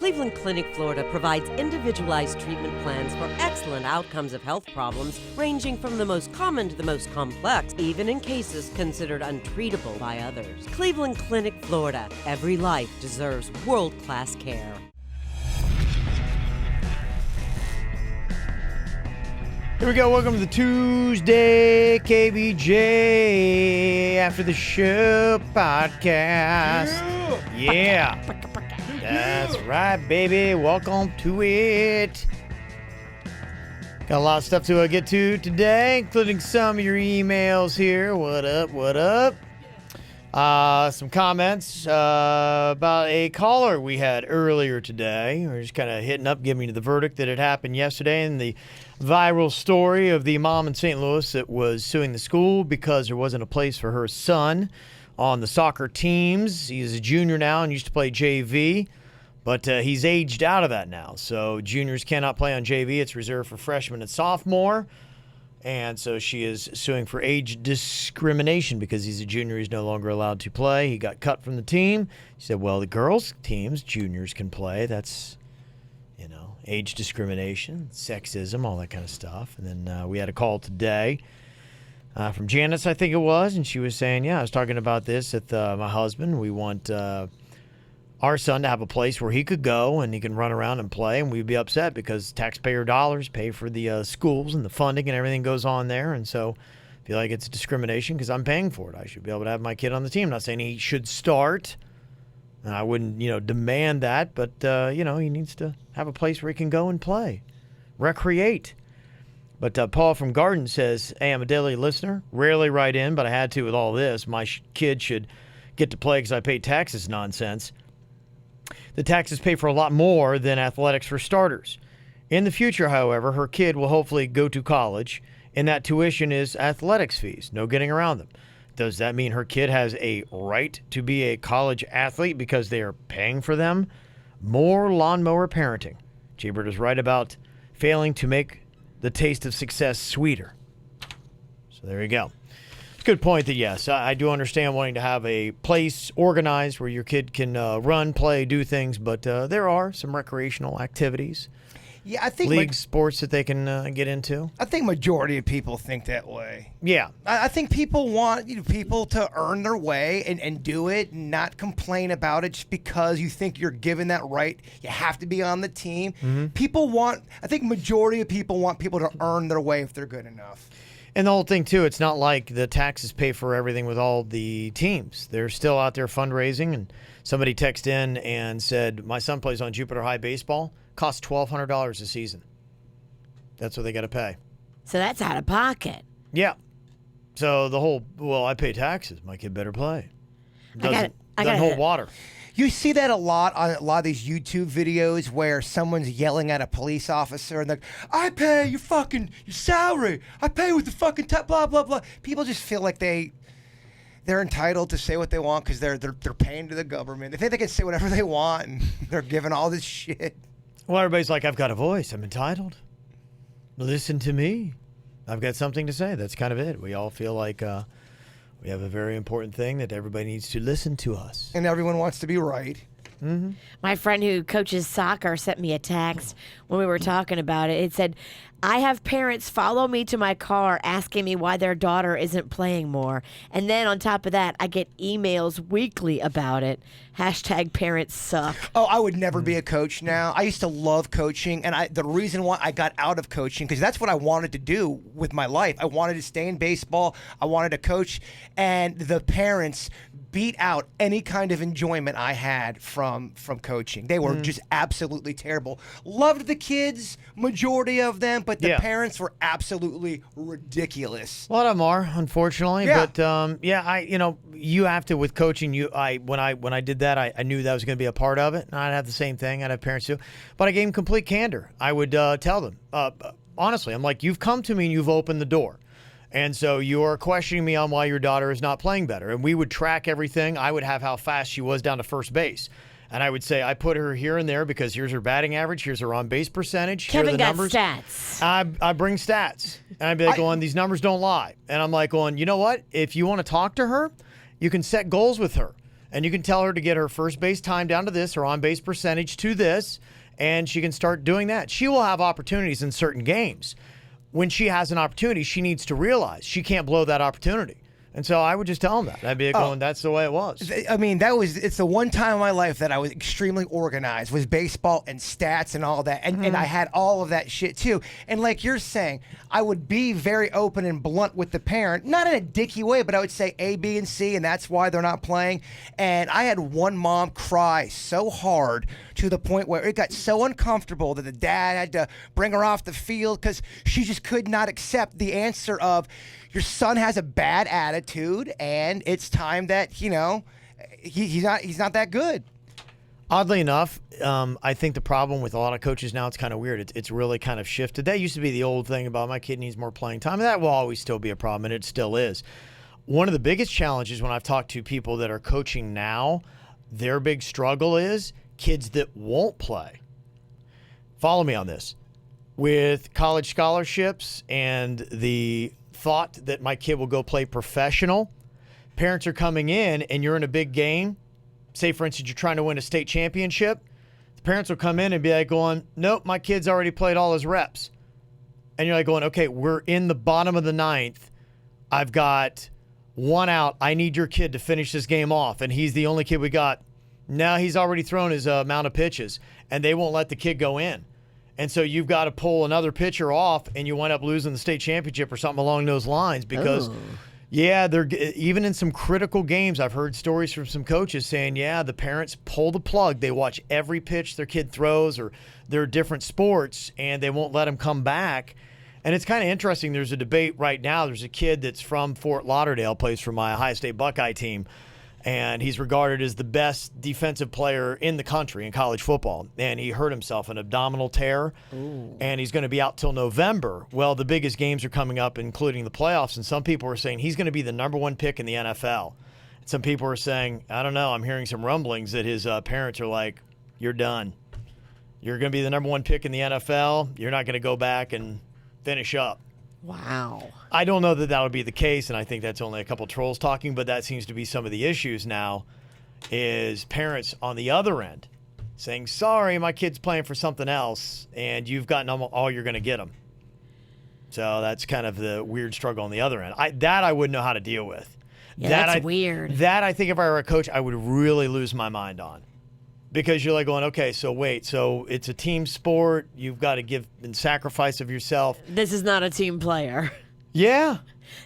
Cleveland Clinic, Florida provides individualized treatment plans for excellent outcomes of health problems ranging from the most common to the most complex, even in cases considered untreatable by others. Cleveland Clinic, Florida. Every life deserves world-class care. Here we go. Welcome to the Tuesday KVJ After the Show podcast. Yeah. That's right, baby. Welcome to it. Got a lot of stuff to get to today, including some of your emails here. What up? What up? Some comments about a caller we had earlier today. We're just kind of hitting up, giving you the verdict that had happened yesterday in the viral story of the mom in St. Louis that was suing the school because there wasn't a place for her son on the soccer teams. He's a junior now and used to play JV, but he's aged out of that now. So juniors cannot play on JV. It's reserved for freshmen and sophomore. And so she is suing for age discrimination because he's a junior. He's no longer allowed to play. He got cut from the team. She said, well, the girls' teams, juniors can play. That's, age discrimination, sexism, all that kind of stuff. And then we had a call today from Janice, I think it was, and she was saying, I was talking about this with my husband. We want our son to have a place where he could go and he can run around and play, and we'd be upset because taxpayer dollars pay for the schools and the funding and everything goes on there. And so I feel like it's discrimination because I'm paying for it. I should be able to have my kid on the team. I'm not saying he should start. And I wouldn't, demand that, but, he needs to have a place where he can go and play, recreate. But Paul from Garden says, hey, I'm a daily listener, rarely write in, but I had to with all this. My kid should get to play because I pay taxes nonsense. The taxes pay for a lot more than athletics for starters. In the future, however, her kid will hopefully go to college, and that tuition is athletics fees. No getting around them. Does that mean her kid has a right to be a college athlete because they are paying for them? More lawnmower parenting. Jaybird is right about failing to make the taste of success sweeter. So there you go. It's a good point that, yes, I do understand wanting to have a place organized where your kid can run, play, do things, but there are some recreational activities. Yeah, I think league sports that they can get into. I think majority of people think that way. Yeah. I think people want people to earn their way and do it and not complain about it just because you think you're given that right. You have to be on the team. Mm-hmm. I think majority of people want people to earn their way if they're good enough. And the whole thing, too, it's not like the taxes pay for everything with all the teams. They're still out there fundraising. And somebody texted in and said, my son plays on Jupiter High Baseball. Costs $1,200 a season. That's what they got to pay. So that's out of pocket. Yeah. So the whole, I pay taxes. My kid better play. Doesn't hold water. You see that a lot on a lot of these YouTube videos where someone's yelling at a police officer and they're like, I pay your salary. I pay with the fucking blah, blah, blah. People just feel like they're entitled to say what they want because they're paying to the government. They think they can say whatever they want and they're given all this shit. Well, everybody's like, I've got a voice. I'm entitled. Listen to me. I've got something to say. That's kind of it. We all feel like we have a very important thing that everybody needs to listen to us. And everyone wants to be right. Mm-hmm. My friend who coaches soccer sent me a text when we were talking about it. It said, I have parents follow me to my car asking me why their daughter isn't playing more. And then on top of that, I get emails weekly about it. #parents suck. Oh, I would never be a coach now. I used to love coaching. And the reason why I got out of coaching, because that's what I wanted to do with my life. I wanted to stay in baseball. I wanted to coach. And the parents beat out any kind of enjoyment I had from coaching. They were just absolutely terrible. Loved the kids, majority of them, but the parents were absolutely ridiculous. A lot of them are, unfortunately. Yeah. But you have to with coaching. When I did that, I knew that was going to be a part of it. And I'd have the same thing. I'd have parents too. But I gave them complete candor. I would tell them honestly. I'm like, you've come to me and you've opened the door. And so you're questioning me on why your daughter is not playing better. And we would track everything. I would have how fast she was down to first base. And I would say, I put her here and there because here's her batting average, here's her on-base percentage, here are the numbers. Kevin got stats. I bring stats. And I'd be like, going, these numbers don't lie. And I'm like, going, you know what? If you want to talk to her, you can set goals with her. And you can tell her to get her first base time down to this, her on-base percentage to this, and she can start doing that. She will have opportunities in certain games. When she has an opportunity, she needs to realize she can't blow that opportunity. And so I would just tell them that. I'd be going, that's the way it was. I mean, it's the one time in my life that I was extremely organized, was baseball and stats and all that. And I had all of that shit too. And like you're saying, I would be very open and blunt with the parent, not in a dicky way, but I would say A, B, and C, and that's why they're not playing. And I had one mom cry so hard to the point where it got so uncomfortable that the dad had to bring her off the field because she just could not accept the answer of, your son has a bad attitude, and it's time that, he's not that good. Oddly enough, I think the problem with a lot of coaches now, it's kind of weird. It's really kind of shifted. That used to be the old thing about my kid needs more playing time. That will always still be a problem, and it still is. One of the biggest challenges when I've talked to people that are coaching now, their big struggle is kids that won't play. Follow me on this. With college scholarships and the thought that my kid will go play professional, parents are coming in and you're in a big game. Say, for instance, you're trying to win a state championship. The parents will come in and be like going, nope, my kid's already played all his reps. And you're like going, okay, we're in the bottom of the ninth. I've got one out. I need your kid to finish this game off. And he's the only kid we got. Now he's already thrown his amount of pitches, and they won't let the kid go in. And so you've got to pull another pitcher off, and you wind up losing the state championship or something along those lines because, they're even in some critical games. I've heard stories from some coaches saying, the parents pull the plug. They watch every pitch their kid throws, or their different sports, and they won't let them come back. And it's kind of interesting. There's a debate right now. There's a kid that's from Fort Lauderdale, plays for my Ohio State Buckeye team. And he's regarded as the best defensive player in the country in college football. And he hurt himself, an abdominal tear. Ooh. And he's going to be out till November. Well, the biggest games are coming up, including the playoffs. And some people are saying he's going to be the number one pick in the NFL. And some people are saying, I don't know, I'm hearing some rumblings that his parents are like, you're done. You're going to be the number one pick in the NFL. You're not going to go back and finish up. Wow. I don't know that would be the case, and I think that's only a couple trolls talking, but that seems to be some of the issues now, is parents on the other end saying, sorry, my kid's playing for something else, and you've gotten all you're going to get them. So that's kind of the weird struggle on the other end. I wouldn't know how to deal with. Yeah, that's weird. That I think if I were a coach, I would really lose my mind on. Because you're like going, okay, so wait, so it's a team sport. You've got to give and sacrifice of yourself. This is not a team player. Yeah.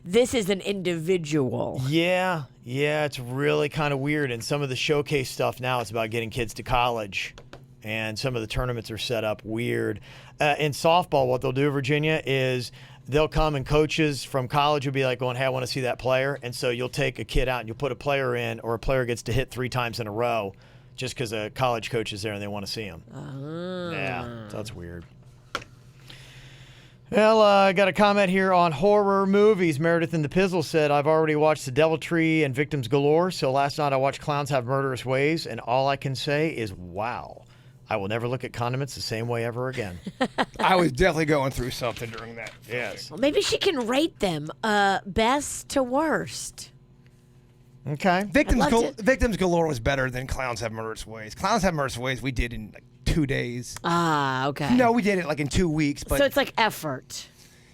This is an individual. Yeah, it's really kind of weird. And some of the showcase stuff now, it's about getting kids to college. And some of the tournaments are set up weird. In softball, what they'll do, Virginia, is they'll come and coaches from college will be like going, hey, I want to see that player. And so you'll take a kid out and you'll put a player in, or a player gets to hit 3 times in a row. Just because a college coach is there and they want to see him. Yeah, so that's weird. Well, I got a comment here on horror movies. Meredith in the Pizzle said, I've already watched The Deviltry and Victims Galore, so last night I watched Clowns Have Murderous Ways, and all I can say is, wow. I will never look at condiments the same way ever again. I was definitely going through something during that. Yes. Well, maybe she can rate them best to worst. Okay. Victims Galore was better than Clowns Have Murderous Ways. Clowns Have Murderous Ways we did in like 2 days. Ah, okay. No, we did it like in 2 weeks. But so it's like effort.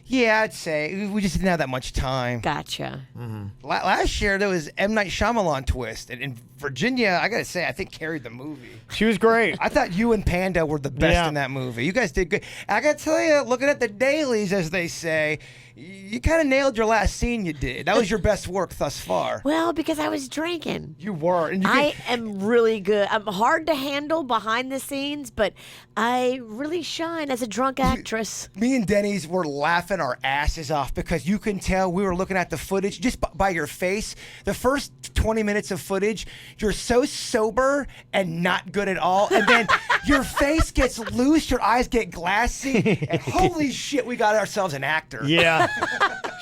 Yeah, I'd say. We just didn't have that much time. Gotcha. Mm-hmm. Last year, there was M. Night Shyamalan twist. And in Virginia, I got to say, I think carried the movie. She was great. I thought you and Panda were the best in that movie. You guys did good. I got to tell you, looking at the dailies, as they say, you kind of nailed your last scene you did. That was your best work thus far. Well, because I was drinking. You were. And I am really good. I'm hard to handle behind the scenes, but I really shine as a drunk actress. Me and Denny's were laughing our asses off because you can tell we were looking at the footage just by your face. The first 20 minutes of footage, you're so sober and not good at all. And then your face gets loose, your eyes get glassy, and holy shit, we got ourselves an actor. Yeah.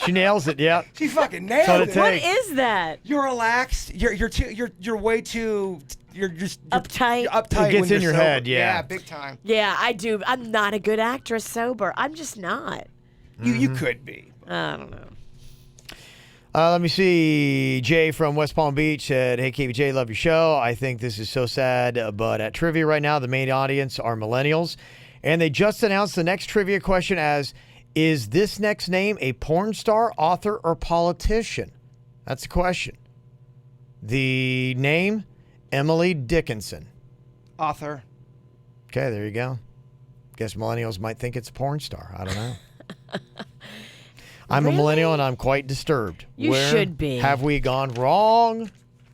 She nails it, yeah. She fucking nailed it. What is that? You're relaxed. You're way too. You're just uptight. You're uptight. It gets when in your sober. head, yeah. Yeah, big time. Yeah, I do. I'm not a good actress sober. I'm just not. You could be. I don't know. Let me see. Jay from West Palm Beach said, hey, KVJ, love your show. I think this is so sad, but at trivia right now, the main audience are millennials. And they just announced the next trivia question as, is this next name a porn star, author, or politician? That's the question. The name, Emily Dickinson. Author. Okay, there you go. Guess millennials might think it's a porn star. I don't know. I'm a millennial and I'm quite disturbed. You should be. Have we gone wrong?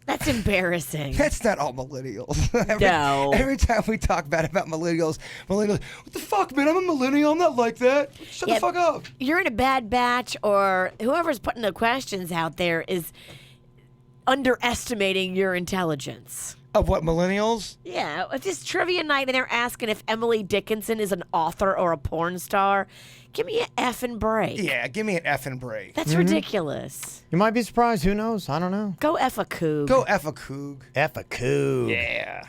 That's embarrassing. That's not all millennials. No. Every time we talk bad about millennials, what the fuck, man? I'm a millennial. I'm not like that. Shut the fuck up. You're in a bad batch, or whoever's putting the questions out there is underestimating your intelligence. Of what, millennials? Yeah, if it's trivia night and they're asking if Emily Dickinson is an author or a porn star, give me an effing break. Yeah, give me an effing break. That's ridiculous. You might be surprised. Who knows? I don't know. Go F a coog. Go F a coog. F a coog. Yeah.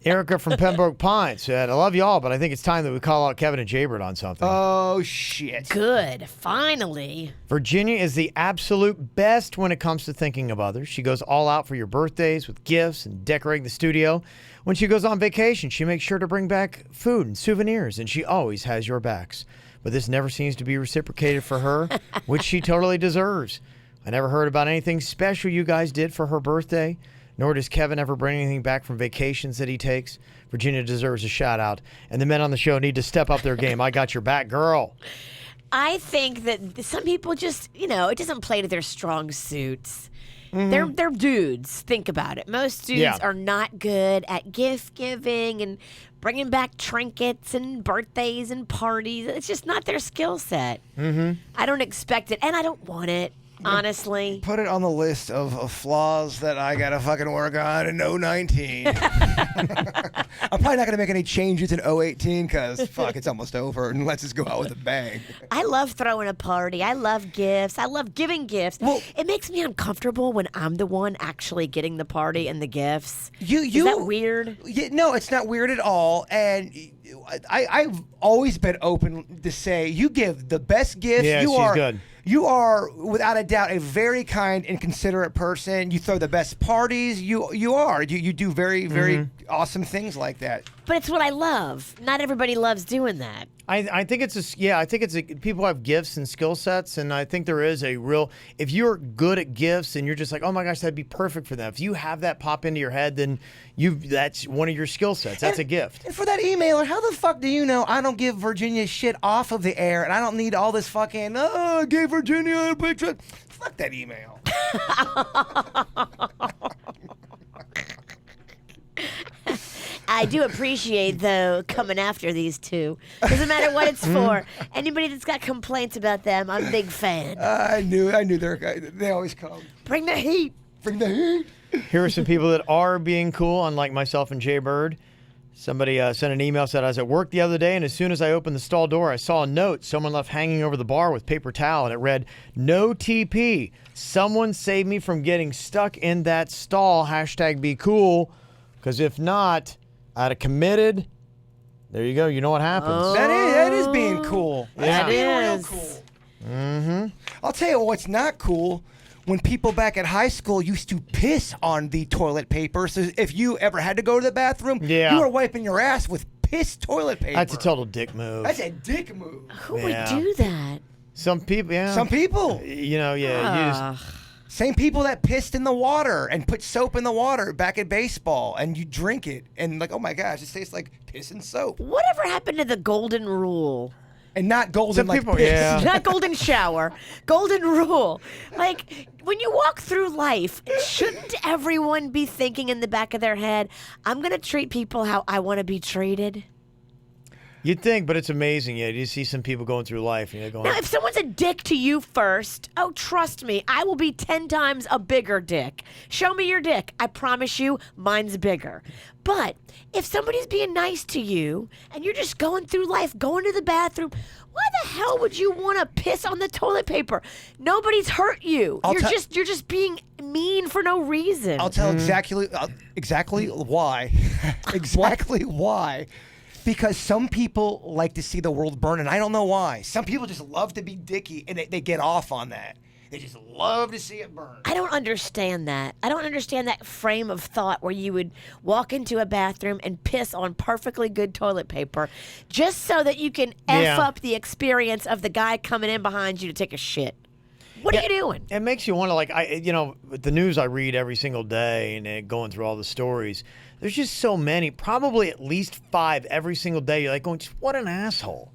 Erica from Pembroke Pines said, I love y'all, but I think it's time that we call out Kevin and Jaybird on something. Oh, shit. Good. Finally. Virginia is the absolute best when it comes to thinking of others. She goes all out for your birthdays with gifts and decorating the studio. When she goes on vacation, she makes sure to bring back food and souvenirs, and she always has your backs. But this never seems to be reciprocated for her, which she totally deserves. I never heard about anything special you guys did for her birthday, nor does Kevin ever bring anything back from vacations that he takes. Virginia deserves a shout out, and the men on the show need to step up their game. I got your back, girl. I think that some people just, it doesn't play to their strong suits. They're dudes. Think about it. Most dudes are not good at gift giving and bringing back trinkets and birthdays and parties. It's just not their skill set. I don't expect it, and I don't want it. Honestly. Put it on the list of flaws that I gotta fucking work on in 019. I'm probably not gonna make any changes in 018 because fuck, it's almost over and let's just go out with a bang. I love throwing a party. I love gifts. I love giving gifts. Well, it makes me uncomfortable when I'm the one actually getting the party and the gifts. Is that weird? No, it's not weird at all. And I've always been open to say you give the best gifts. Yeah, she's good. You are, without a doubt, a very kind and considerate person. You throw the best parties. You do very, very awesome things like that. But it's what I love. Not everybody loves doing that. I think people have gifts and skill sets, and I think there is a real, if you're good at gifts and you're just like, oh my gosh, that'd be perfect for them. If you have that pop into your head, then that's one of your skill sets. That's a gift. And for that emailer, how the fuck do you know I don't give Virginia shit off of the air and I don't need all this fucking, I gave Virginia a picture. Fuck that email. I do appreciate, though, coming after these two. Doesn't matter what it's for. Anybody that's got complaints about them, I'm a big fan. I knew they always come. Bring the heat. Bring the heat. Here are some people that are being cool, unlike myself and Jay Bird. Somebody sent an email, said, I was at work the other day, and as soon as I opened the stall door, I saw a note someone left hanging over the bar with paper towel, and it read, no TP. Someone saved me from getting stuck in that stall. #be cool. Because if not, I'd have committed. There you go. You know what happens. Oh. That is being cool. Yeah. That being is. Real cool. I'll tell you what's not cool. When people back at high school used to piss on the toilet paper. So if you ever had to go to the bathroom, you were wiping your ass with piss toilet paper. That's a total dick move. That's a dick move. Who would do that? Some people, yeah. Some people. You know, yeah. Same people that pissed in the water and put soap in the water back at baseball, and you drink it, and like, oh my gosh, it tastes like piss and soap. Whatever happened to the golden rule? And not golden like people, piss. yeah. Not golden shower. Golden rule. Like, when you walk through life, shouldn't everyone be thinking in the back of their head, I'm going to treat people how I want to be treated? You'd think, but it's amazing. Yeah, you see some people going through life, and you're going. Now, if someone's a dick to you first, oh, trust me, I will be 10 times a bigger dick. Show me your dick. I promise you, mine's bigger. But if somebody's being nice to you, and you're just going through life, going to the bathroom, why the hell would you want to piss on the toilet paper? Nobody's hurt you. You're just being mean for no reason. I'll tell exactly why. Exactly why. Because some people like to see the world burn, and I don't know why. Some people just love to be dicky, and they get off on that. They just love to see it burn. I don't understand that. I don't understand that frame of thought where you would walk into a bathroom and piss on perfectly good toilet paper just so that you can F up the experience of the guy coming in behind you to take a shit. What are you doing? It makes you wonder, like, the news I read every single day and going through all the stories, there's just so many, probably at least 5 every single day. You're like going, what an asshole.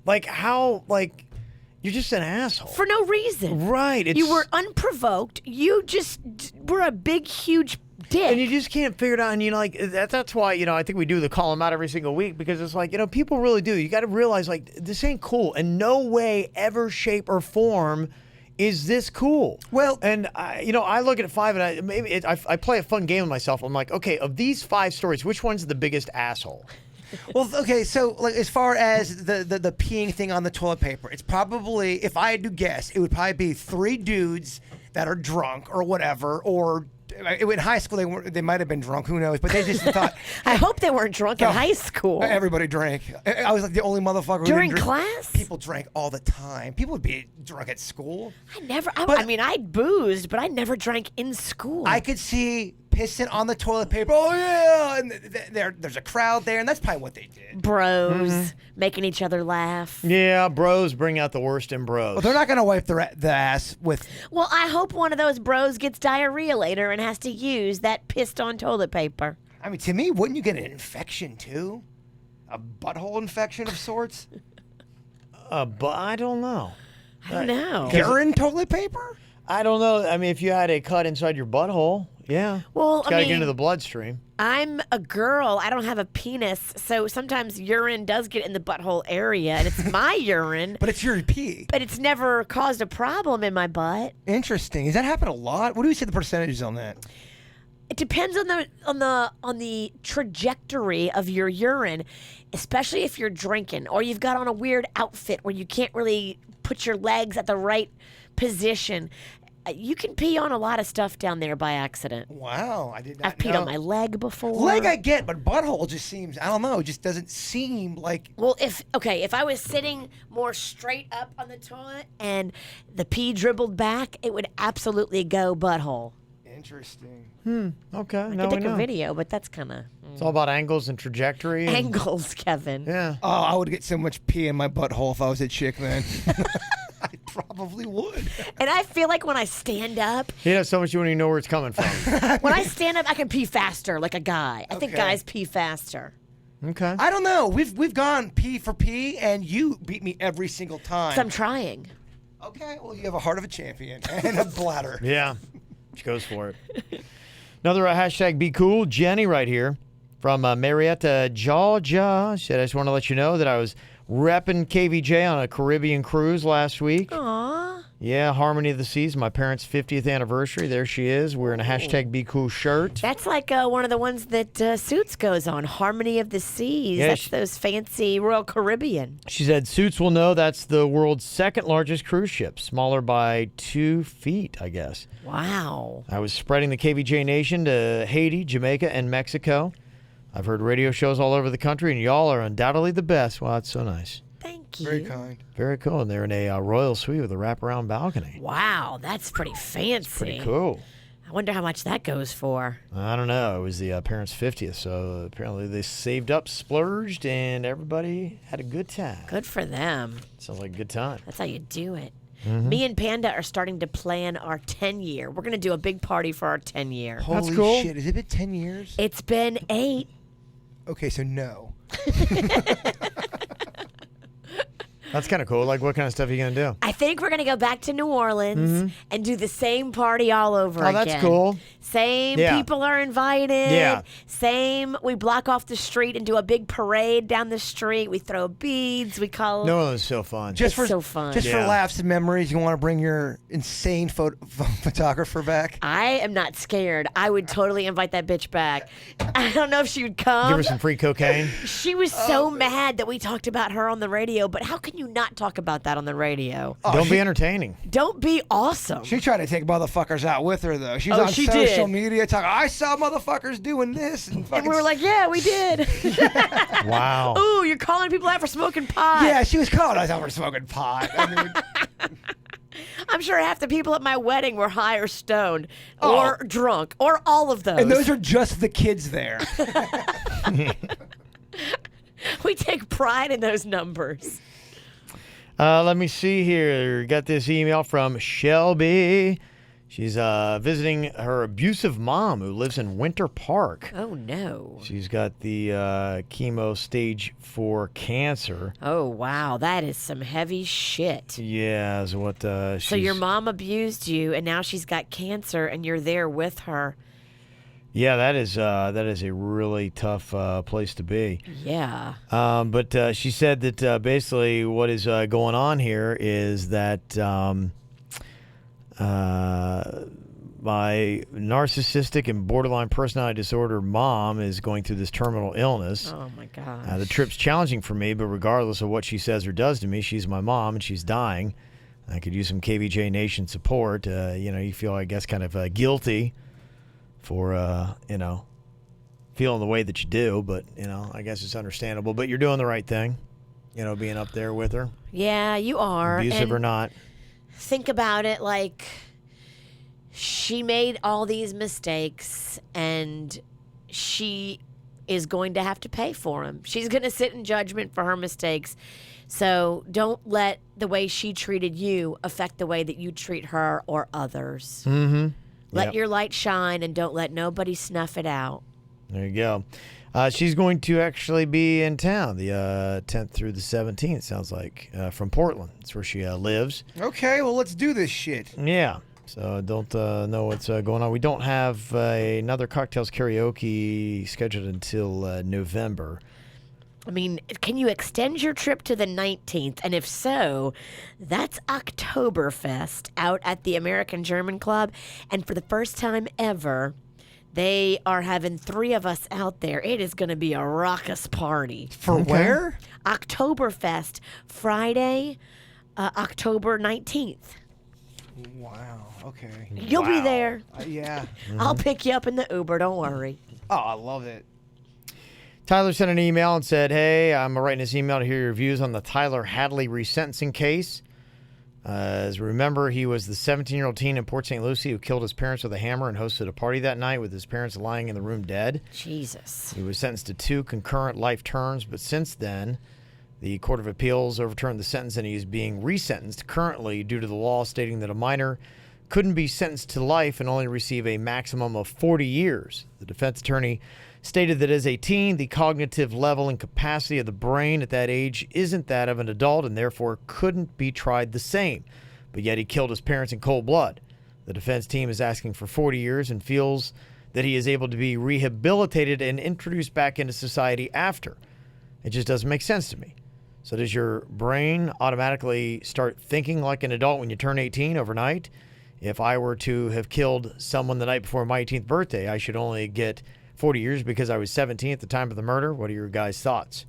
Like, how, like... You're just an asshole. For no reason. Right. You were unprovoked. You just were a big, huge dick. And you just can't figure it out. And, like, that's why, I think we do the call them out every single week because it's like, people really do. You got to realize, like, this ain't cool. In no way, ever, shape, or form is this cool. Well, and, I look at 5 and I play a fun game with myself. I'm like, okay, of these 5 stories, which one's the biggest asshole? Well, okay, so like as far as the peeing thing on the toilet paper, it's probably, if I had to guess, it would probably be 3 dudes that are drunk or whatever, or in high school they might have been drunk, who knows? But they just thought. I hope they weren't drunk in high school. Everybody drank. I was like the only motherfucker who during didn't drink. class. People drank all the time. People would be drunk at school. I boozed, but I never drank in school. I could see pissing on the toilet paper. Oh yeah, and there's a crowd there, and that's probably what they did. Bros making each other laugh. Yeah, bros bring out the worst in bros. Well, they're not gonna wipe the ass with. Well, I hope one of those bros gets diarrhea later and has to use that pissed on toilet paper. I mean, to me, wouldn't you get an infection too? A butthole infection of sorts? But I don't know. I don't know. Urine toilet paper? I don't know. I mean, if you had a cut inside your butthole, yeah. Well, it's got to get into the bloodstream. I'm a girl. I don't have a penis, so sometimes urine does get in the butthole area, and it's my urine. But it's your pee. But it's never caused a problem in my butt. Interesting. Does that happen a lot? What do we say the percentages on that? It depends on the trajectory of your urine, especially if you're drinking or you've got on a weird outfit where you can't really put your legs at the right position. You can pee on a lot of stuff down there by accident. Wow, I did not I've peed on my leg before. Leg I get, but butthole just seems, I don't know, it just doesn't seem like... Well, if I was sitting more straight up on the toilet and the pee dribbled back, it would absolutely go butthole. Interesting. Okay. I could take a video, but that's kind of... It's all about angles and trajectory. Angles, Kevin. Yeah. Oh, I would get so much pee in my butthole if I was a chick, man. I probably would. And I feel like when I stand up... You know, so much you wouldn't even know where it's coming from. When I stand up, I can pee faster like a guy. I think Okay. guys pee faster. Okay. I don't know. We've gone pee for pee, and you beat me every single time. So I'm trying. Okay, well, you have a heart of a champion and a bladder. Yeah. She goes for it. Another hashtag be cool. Jenny right here from Marietta, Georgia. She said, I just want to let you know that I was repping KVJ on a Caribbean cruise last week. Aww. Yeah, Harmony of the Seas, my parents' 50th anniversary. There she is, wearing a hashtag be cool shirt. That's like one of the ones that Suits goes on, Harmony of the Seas. Yeah, That's those fancy Royal Caribbean. She said, Suits will know that's the world's 2nd largest cruise ship, smaller by 2 feet, I guess. Wow. I was spreading the KVJ Nation to Haiti, Jamaica, and Mexico. I've heard radio shows all over the country, and y'all are undoubtedly the best. Wow, that's so nice. Thank you. Very kind. Very cool. And they're in a royal suite with a wraparound balcony. Wow, that's pretty fancy. Pretty cool. I wonder how much that goes for. I don't know. It was the parents' 50th, so apparently they saved up, splurged, and everybody had a good time. Good for them. Sounds like a good time. That's how you do it. Mm-hmm. Me and Panda are starting to plan our 10-year. We're going to do a big party for our 10-year. Holy cool. shit, has it been 10 years? It's been 8. Okay, so no. That's kind of cool. Like, what kind of stuff are you going to do? I think we're going to go back to New Orleans and do the same party all over again. Oh, that's cool. Same Yeah. people are invited. Yeah. Same, we block off the street and do a big parade down the street. We throw beads. We call... New Orleans is so fun. Just It's so fun. Just for Yeah. laughs and memories, you want to bring your insane photographer back? I am not scared. I would totally invite that bitch back. I don't know if she would come. Give her some free cocaine. She was so mad that we talked about her on the radio, but how can you you not talk about that on the radio? Don't be entertaining. Don't be awesome. She tried to take motherfuckers out with her, though. She's Oh, on she social did. media talking, I saw motherfuckers doing this. And And we were like, yeah, we did. Wow. Ooh, you're calling people out for smoking pot. yeah, she was calling us out for smoking pot. I mean, I'm sure half the people at my wedding were high or stoned or drunk or all of those. and those are just the kids there. We take pride in those numbers. Let me see here. Got this email from Shelby. She's visiting her abusive mom who lives in Winter Park. Oh, no. She's got the chemo stage 4 cancer. Oh, wow. That is some heavy shit. Yeah, is what she's... So your mom abused you, and now she's got cancer, and you're there with her. Yeah, that is a really tough place to be. Yeah. But she said that basically what is going on here is that my narcissistic and borderline personality disorder mom is going through this terminal illness. Oh, my gosh. The trip's challenging for me, but regardless of what she says or does to me, she's my mom and she's dying. I could use some KVJ Nation support. You feel, I guess, kind of guilty for, feeling the way that you do, but, I guess it's understandable. But you're doing the right thing, being up there with her. Yeah, you are. Abusive And or not. think about it like she made all these mistakes and she is going to have to pay for them. She's going to sit in judgment for her mistakes. So don't let the way she treated you affect the way that you treat her or others. Mm-hmm. Let your light shine and don't let nobody snuff it out. There you go. She's going to actually be in town the 10th through the 17th, sounds like, from Portland. That's where she lives. Okay, well, let's do this shit. Yeah. So don't know what's going on. We don't have another Cocktails Karaoke scheduled until November. I mean, can you extend your trip to the 19th? And if so, that's Oktoberfest out at the American German Club. And for the first time ever, they are having 3 of us out there. It is going to be a raucous party. For where? Oktoberfest, Friday, October 19th. Wow, okay. You'll be there. Yeah. I'll pick you up in the Uber. Don't worry. Oh, I love it. Tyler sent an email and said, hey, I'm writing this email to hear your views on the Tyler Hadley resentencing case. As remember, he was the 17-year-old teen in Port St. Lucie who killed his parents with a hammer and hosted a party that night with his parents lying in the room dead. Jesus. He was sentenced to 2 concurrent life terms, but since then, the Court of Appeals overturned the sentence and he is being resentenced currently due to the law stating that a minor couldn't be sentenced to life and only receive a maximum of 40 years. The defense attorney stated that as a teen, the cognitive level and capacity of the brain at that age isn't that of an adult and therefore couldn't be tried the same. But yet he killed his parents in cold blood. The defense team is asking for 40 years and feels that he is able to be rehabilitated and introduced back into society after. It just doesn't make sense to me. So does your brain automatically start thinking like an adult when you turn 18 overnight? If I were to have killed someone the night before my 18th birthday, I should only get 40 years because I was 17 at the time of the murder. What are your guys' thoughts?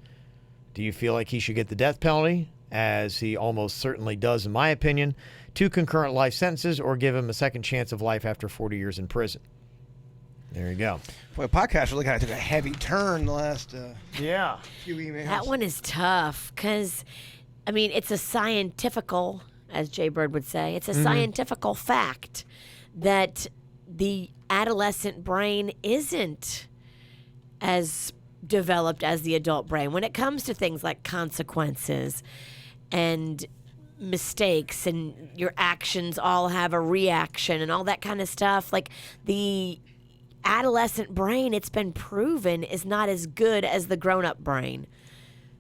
Do you feel like he should get the death penalty, as he almost certainly does in my opinion, 2 concurrent life sentences, or give him a second chance of life after 40 years in prison? There you go. Boy, podcast really kind of took a heavy turn the last Yeah. few emails. That one is tough because, I mean, it's a scientifical, as Jay Bird would say, it's a scientifical fact that the adolescent brain isn't as developed as the adult brain when it comes to things like consequences and mistakes, and your actions all have a reaction and all that kind of stuff. Like the adolescent brain, it's been proven, is not as good as the grown-up brain.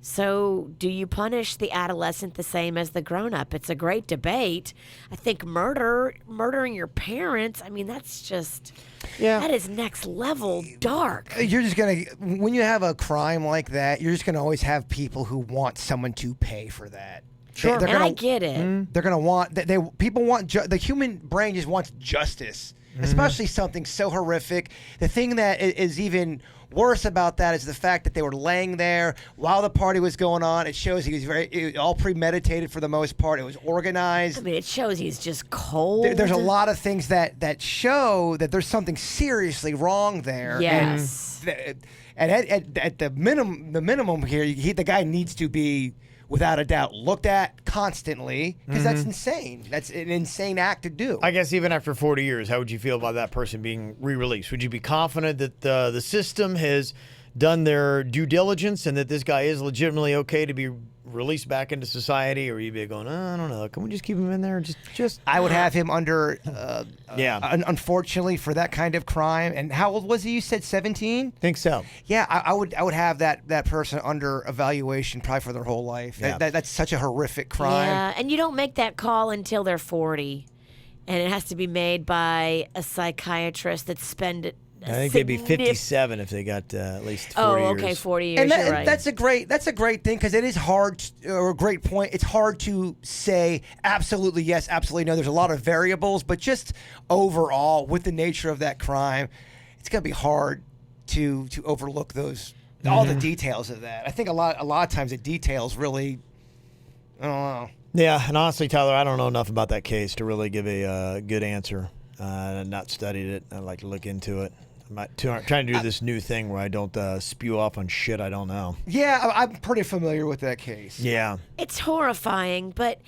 So do you punish the adolescent the same as the grown-up? It's a great debate. I think murdering your parents, I mean, that's just, that is next level dark. You're just going to, when you have a crime like that, you're just going to always have people who want someone to pay for that. Sure. And I get it. They're going to want, people want, the human brain just wants justice. especially something so horrific. The thing that is even worse about that is the fact that they were laying there while the party was going on. It shows he was all premeditated for the most part. It was organized. I mean, it shows he's just cold. There's a lot of things that show that there's something seriously wrong there. Yes. And at the minimum here, the guy needs to be, without a doubt, looked at constantly, because that's insane. That's an insane act to do. I guess even after 40 years, how would you feel about that person being re-released? Would you be confident that the system has done their due diligence and that this guy is legitimately okay to be released back into society? Or you'd be going, I don't know, can we just keep him in there? Just I would have him under, unfortunately, for that kind of crime. And how old was he? You said 17? Think so. Yeah, I would have that person under evaluation probably for their whole life. Yeah. That's such a horrific crime. Yeah, and you don't make that call until they're 40. And it has to be made by a psychiatrist that's spent I think they'd be 57 if they got at least 40 Oh, years. okay, 40 years. And You're right. that's a great thing, because it is hard, or a great point. It's hard to say absolutely yes, absolutely no. There's a lot of variables, but just overall, with the nature of that crime, it's gonna be hard to overlook those all the details of that. I think a lot of times the details really, I don't know. Yeah, and honestly, Tyler, I don't know enough about that case to really give a good answer. I've not studied it. I'd like to look into it. I'm trying to do this new thing where I don't spew off on shit I don't know. Yeah, I'm pretty familiar with that case. Yeah. It's horrifying, but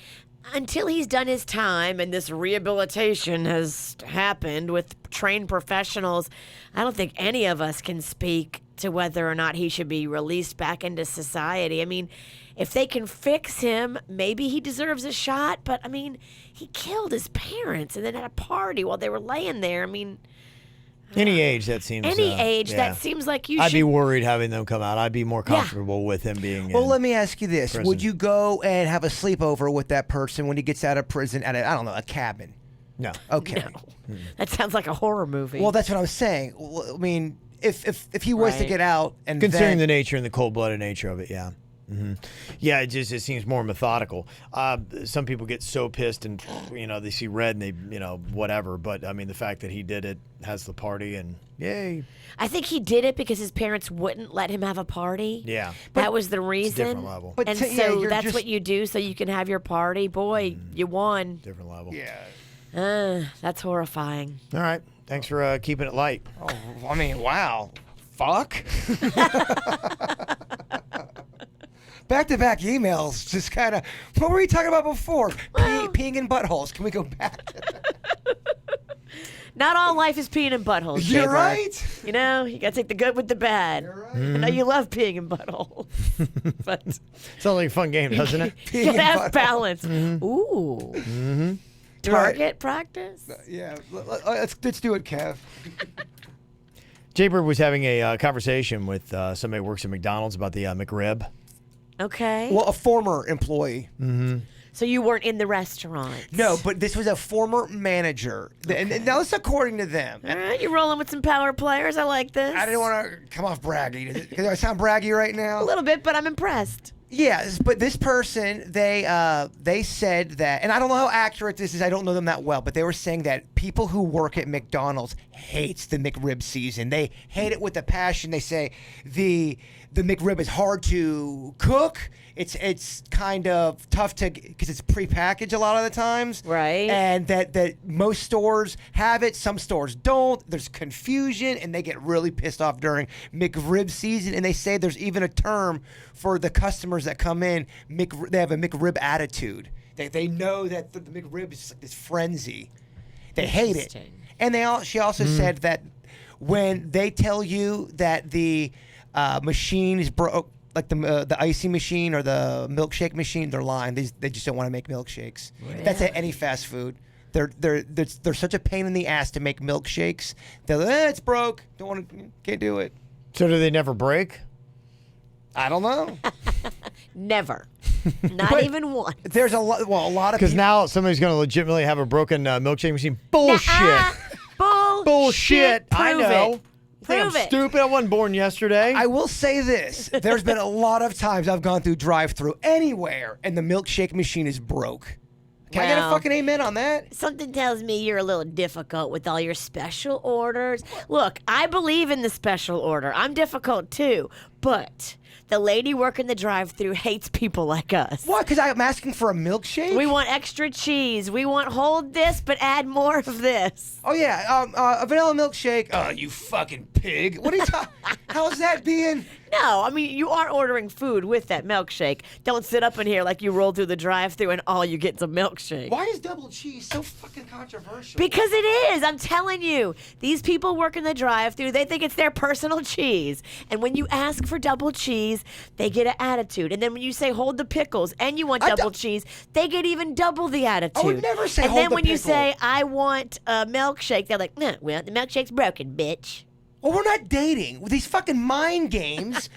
until he's done his time and this rehabilitation has happened with trained professionals, I don't think any of us can speak to whether or not he should be released back into society. I mean, if they can fix him, maybe he deserves a shot, but I mean, he killed his parents and then had a party while they were laying there. I mean, Any age, that seems... that seems like you should... I'd be worried having them come out. I'd be more comfortable with him being Well, in let me ask you this. prison. Would you go and have a sleepover with that person when he gets out of prison at a cabin? No. Okay. No. That sounds like a horror movie. Well, that's what I'm saying. Well, I mean, if he was to Right. get out and Considering the then, nature and the cold-blooded nature of it, yeah. Yeah, it seems more methodical. Some people get so pissed and, they see red and they, whatever. But, I mean, the fact that he did it, has the party, and yay. I think he did it because his parents wouldn't let him have a party. Yeah. That was the It's a reason. different level. But And yeah, so you're that's just- what you do so you can have your party. Boy, you won. Different level. Yeah. That's horrifying. All right. Thanks for keeping it light. Oh, I mean, wow. Fuck. Back-to-back emails, just kind of. What were we talking about before? Peeing in buttholes. Can we go back? Not all life is peeing in buttholes. You're Jay right. You got to take the good with the bad. You're right. I know you love peeing in buttholes. But Sounds like a fun game, doesn't it? you Peeing in have buttholes. balance. Ooh. Target practice? Yeah. Let's do it, Kev. Jaybird was having a conversation with somebody who works at McDonald's about the McRib. Okay. Well, a former employee. So you weren't in the restaurant. No, but this was a former manager. And now it's according to them. All right, you're rolling with some power players. I like this. I didn't want to come off braggy. Do I sound braggy right now? A little bit, but I'm impressed. Yes, but this person, they said that, and I don't know how accurate this is. I don't know them that well, but they were saying that people who work at McDonald's hates the McRib season. They hate it with a passion. They say the McRib is hard to cook. It's kind of tough because it's prepackaged a lot of the times. Right. And that most stores have it, some stores don't. There's confusion, and they get really pissed off during McRib season. And they say there's even a term for the customers that come in. They have a McRib attitude. They know that the McRib is like this frenzy. They hate it. Interesting. And she also said that when they tell you that the machine is broke, like the icy machine or the milkshake machine, they're lying. They just don't want to make milkshakes. That's at any fast food. They're such a pain in the ass to make milkshakes. They're like, it's broke. Can't do it. So do they never break? I don't know. Never. Not even one. There's a lot of Because people. now somebody's going to legitimately have a broken milkshake machine. Bullshit. Bullshit. I Prove know. it. You think Prove I'm it. stupid? I wasn't born yesterday. I will say this. There's been a lot of times I've gone through drive-through anywhere and the milkshake machine is broke. Can I get a Well, fucking amen on that? Something tells me you're a little difficult with all your special orders. Look, I believe in the special order. I'm difficult too, but the lady working the drive-thru hates people like us. What? Because I'm asking for a milkshake? We want extra cheese. We want hold this, but add more of this. Oh, yeah. A vanilla milkshake. Oh, you fucking pig. What are you talking? How's that being? No, I mean, you are ordering food with that milkshake. Don't sit up in here like you roll through the drive-thru and all you get's a milkshake. Why is double cheese so fucking controversial? Because it is. I'm telling you. These people work in the drive-thru, they think it's their personal cheese. And when you ask for double cheese, they get an attitude. And then when you say hold the pickles and you want double cheese, they get even double the attitude. I would never say and hold then the when you pickle. say I want a milkshake, they're like, nah, well, the milkshake's broken, bitch. Well, we're not dating. With these fucking mind games.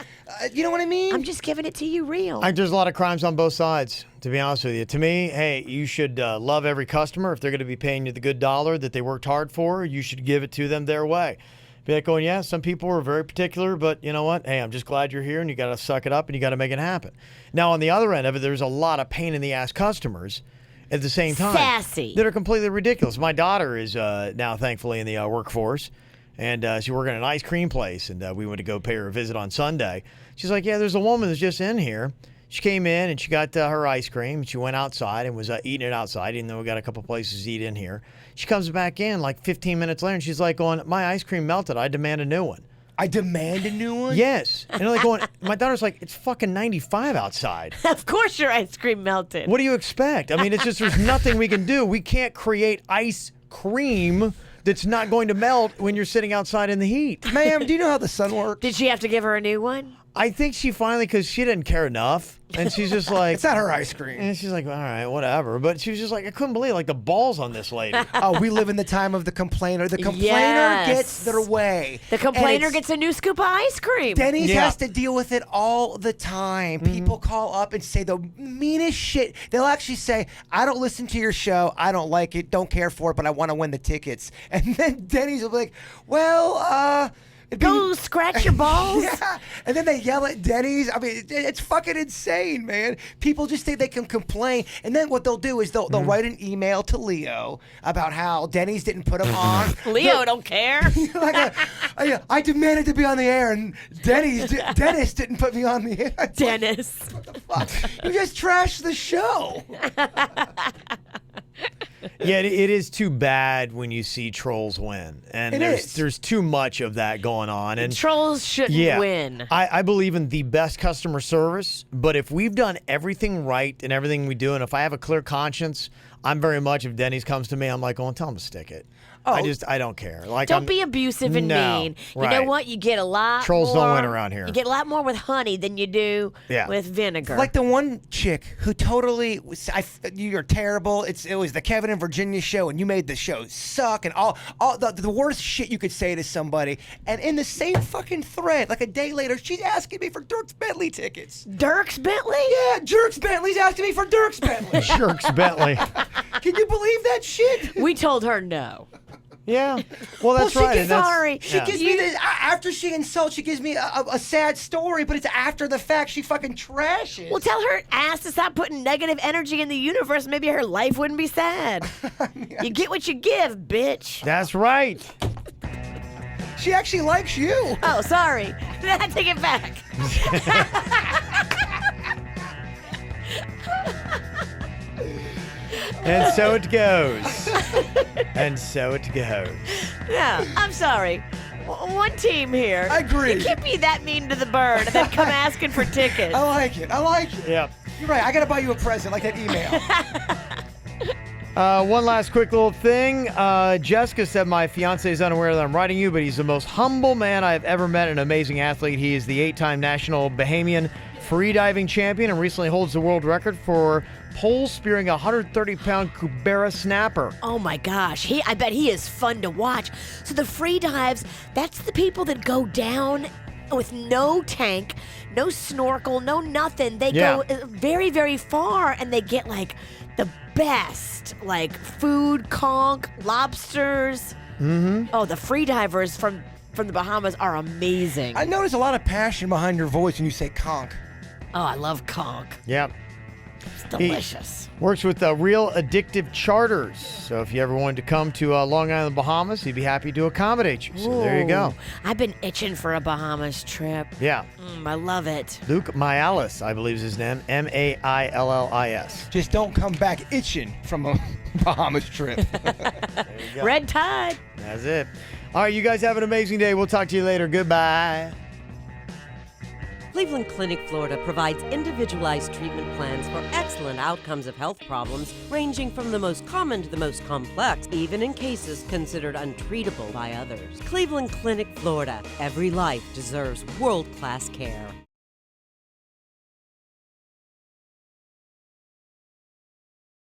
You know what I mean? I'm just giving it to you real. I think there's a lot of crimes on both sides, to be honest with you. To me, hey, you should love every customer. If they're going to be paying you the good dollar that they worked hard for, you should give it to them their way. Be like going, yeah, some people are very particular, but you know what? Hey, I'm just glad you're here, and you got to suck it up, and you got to make it happen. Now, on the other end of it, there's a lot of pain-in-the-ass customers at the same time. Sassy. That are completely ridiculous. My daughter is now, thankfully, in the workforce. And she's working at an ice cream place, and we went to go pay her a visit on Sunday. She's like, yeah, there's a woman that's just in here. She came in, and she got her ice cream. She went outside and was eating it outside, even though we got a couple places to eat in here. She comes back in like 15 minutes later, and she's like going, my ice cream melted. I demand a new one. I demand a new one? Yes. And I'm like going, my daughter's like, it's fucking 95 outside. Of course your ice cream melted. What do you expect? I mean, it's just there's nothing we can do. We can't create ice cream that's not going to melt when you're sitting outside in the heat. Ma'am, do you know how the sun works? Did she have to give her a new one? I think she finally, because she didn't care enough, and she's just like, It's not her ice cream. and she's like, all right, whatever. But she was just like, I couldn't believe like the balls on this lady. Oh, we live in the time of the complainer. The complainer Yes. gets their way. The And complainer it's- gets a new scoop of ice cream. Denny's Yeah. has to deal with it all the time. People call up and say the meanest shit. They'll actually say, I don't listen to your show. I don't like it. Don't care for it, but I want to win the tickets. And then Denny's will be like, well, it'd be- Go scratch your balls. Yeah, and then they yell at Denny's. I mean, it's fucking insane, man. People just think they can complain, and then what they'll do is they'll write an email to Leo about how Denny's didn't put them on. Leo don't care. I demanded to be on the air, and Dennis didn't put me on the air. Dennis. Fuck. You just trashed the show. Yeah, it is too bad when you see trolls win, and It is. there's too much of that going on. And Trolls shouldn't yeah, win. I believe in the best customer service, but if we've done everything right and everything we do, and if I have a clear conscience, I'm very much, if Denny's comes to me, I'm like, oh, tell him to stick it. I don't care. Like, Don't be abusive and No, mean. You right. know what? You get a lot Trolls more. don't win around here. You get a lot more with honey than you do Yeah. with vinegar. Like the one chick who totally was, you're terrible. It was the Kevin and Virginia show, and you made the show suck, and all the worst shit you could say to somebody. And in the same fucking thread, like a day later, she's asking me for Dirks Bentley tickets. Dirks Bentley? Yeah, Dirks Bentley's asking me for Dirks Bentley. Jerks Bentley. Can you believe that shit? We told her no. Yeah. Well, that's Well, right. she and that's- sorry. She yeah. gives me this after she insults. She gives me a sad story, but it's after the fact. She fucking trashes. Well, tell her ass to stop putting negative energy in the universe. Maybe her life wouldn't be sad. You get what you give, bitch. That's right. She actually likes you. Oh, sorry. I take it back. And so it goes. And so it goes. Yeah, I'm sorry. One team here. I agree. You can't be that mean to the bird and then come asking for tickets. I like it. I like it. Yep. You're right. I gotta buy you a present, like that email. One last quick little thing. Jessica said, my fiance is unaware that I'm writing you, but he's the most humble man I've ever met, an amazing athlete. He is the 8-time national Bahamian freediving champion and recently holds the world record for pole spearing a 130-pound Kubera snapper. Oh my gosh, I bet he is fun to watch. So the free dives, that's the people that go down with no tank, no snorkel, no nothing. They Yeah. go very, very far and they get like the best, like food, conch, lobsters. Mm-hmm. Oh, the free divers from the Bahamas are amazing. I notice a lot of passion behind your voice when you say conch. Oh, I love conch. Yep. It's delicious. Works with Real Addictive Charters. So if you ever wanted to come to Long Island, Bahamas, he'd be happy to accommodate you. So there you go. Ooh, I've been itching for a Bahamas trip. Yeah. I love it. Luke Mialis, I believe is his name. Maillis. Just don't come back itching from a Bahamas trip. Red Tide. That's it. All right, you guys have an amazing day. We'll talk to you later. Goodbye. Cleveland Clinic, Florida provides individualized treatment plans for excellent outcomes of health problems ranging from the most common to the most complex, even in cases considered untreatable by others. Cleveland Clinic, Florida. Every life deserves world-class care.